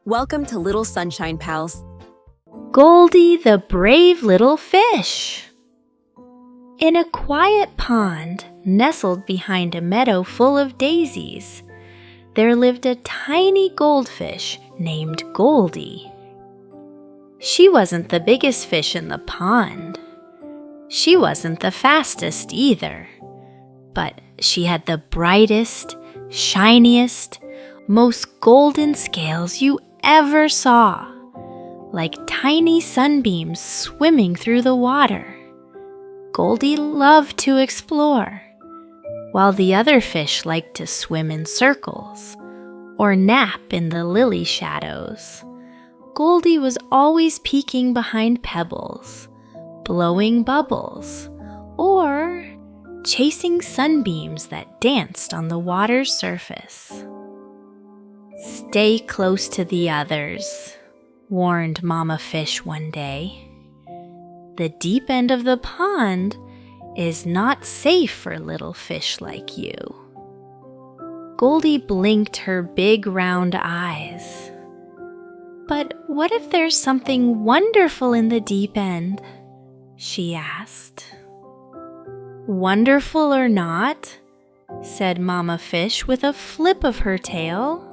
Welcome to Little Sunshine Pals. Goldie the brave little fish. In a quiet pond nestled behind a meadow full of daisies, there lived a tiny goldfish named Goldie. She wasn't the biggest fish in the pond. She wasn't the fastest either, but she had the brightest, shiniest, most golden scales you ever saw, like tiny sunbeams swimming through the water. Goldie loved to explore, while the other fish liked to swim in circles or nap in the lily shadows. Goldie was always peeking behind pebbles, blowing bubbles, or chasing sunbeams that danced on the water's surface. "Stay close to the others," warned Mama Fish one day. "The deep end of the pond is not safe for little fish like you." Goldie blinked her big round eyes. "But what if there's something wonderful in the deep end?" she asked. "Wonderful or not," said Mama Fish with a flip of her tail,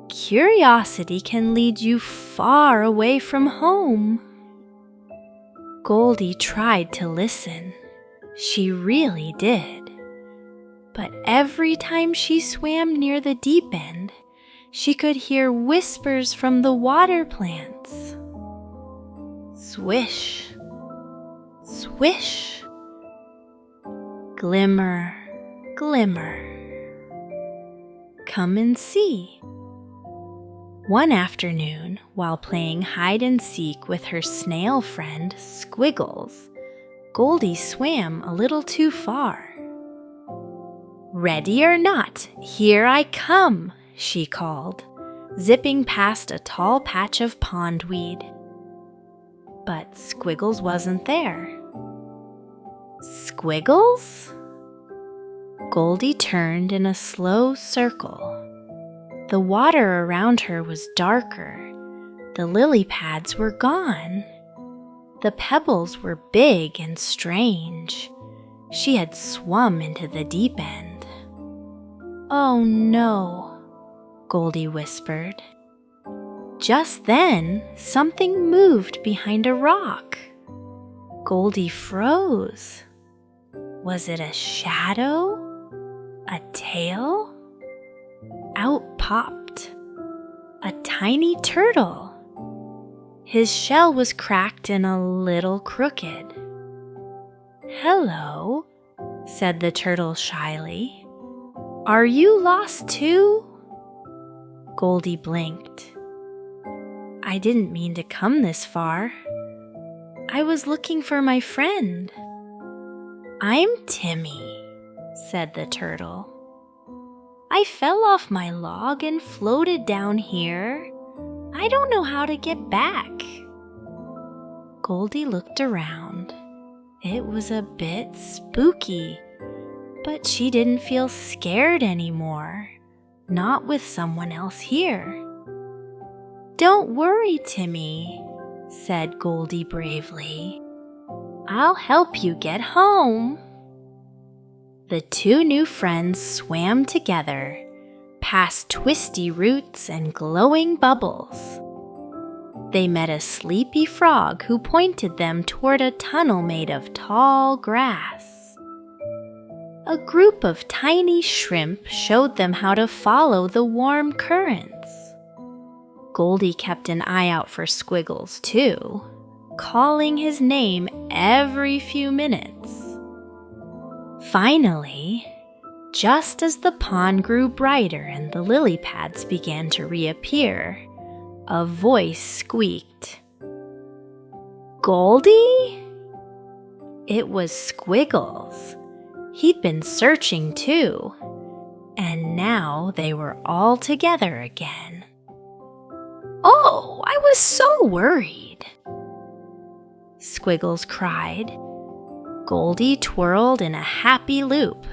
"curiosity can lead you far away from home." Goldie tried to listen. She really did. But every time she swam near the deep end, she could hear whispers from the water plants. Swish, swish, glimmer, glimmer. Come and see. One afternoon, while playing hide and seek with her snail friend, Squiggles, Goldie swam a little too far. "Ready or not, here I come," she called, zipping past a tall patch of pondweed. But Squiggles wasn't there. "Squiggles?" Goldie turned in a slow circle. The water around her was darker. The lily pads were gone. The pebbles were big and strange. She had swum into the deep end. "Oh no," Goldie whispered. Just then, something moved behind a rock. Goldie froze. Was it a shadow? A tail? Out popped a tiny turtle. His shell was cracked and a little crooked. "Hello," said the turtle shyly. "Are you lost too?" Goldie blinked. "I didn't mean to come this far. I was looking for my friend." "I'm Timmy," said the turtle. "I fell off my log and floated down here. I don't know how to get back." Goldie looked around. It was a bit spooky, but she didn't feel scared anymore, not with someone else here. "Don't worry, Timmy," said Goldie bravely. "I'll help you get home." The two new friends swam together, past twisty roots and glowing bubbles. They met a sleepy frog who pointed them toward a tunnel made of tall grass. A group of tiny shrimp showed them how to follow the warm currents. Goldie kept an eye out for Squiggles, too, calling his name every few minutes. Finally, just as the pond grew brighter and the lily pads began to reappear, a voice squeaked. "Goldie?" It was Squiggles. He'd been searching too, and now they were all together again. "Oh, I was so worried," Squiggles cried. Goldie twirled in a happy loop.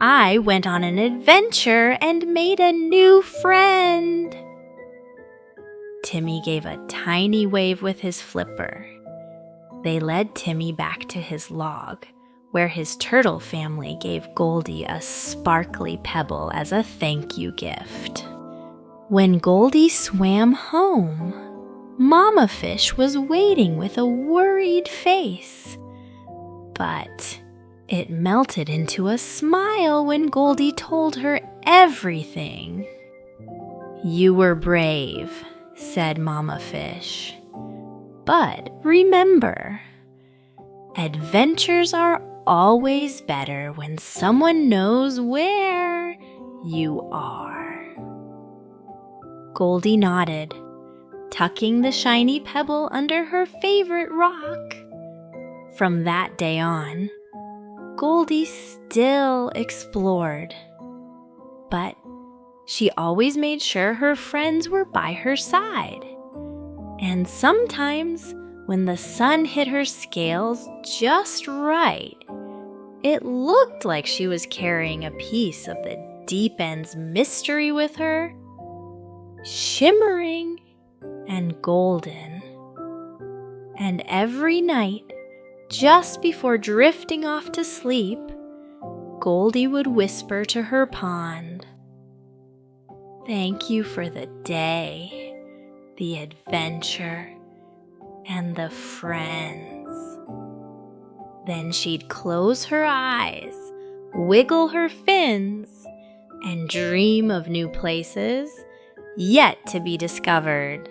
"I went on an adventure and made a new friend." Timmy gave a tiny wave with his flipper. They led Timmy back to his log, where his turtle family gave Goldie a sparkly pebble as a thank you gift. When Goldie swam home, Mama Fish was waiting with a worried face. But it melted into a smile when Goldie told her everything. "You were brave," said Mama Fish. "But remember, adventures are always better when someone knows where you are." Goldie nodded, tucking the shiny pebble under her favorite rock. From that day on, Goldie still explored. But she always made sure her friends were by her side. And sometimes, when the sun hit her scales just right, it looked like she was carrying a piece of the deep end's mystery with her, shimmering and golden. And every night, just before drifting off to sleep, Goldie would whisper to her pond, "Thank you for the day, the adventure, and the friends." Then she'd close her eyes, wiggle her fins, and dream of new places yet to be discovered.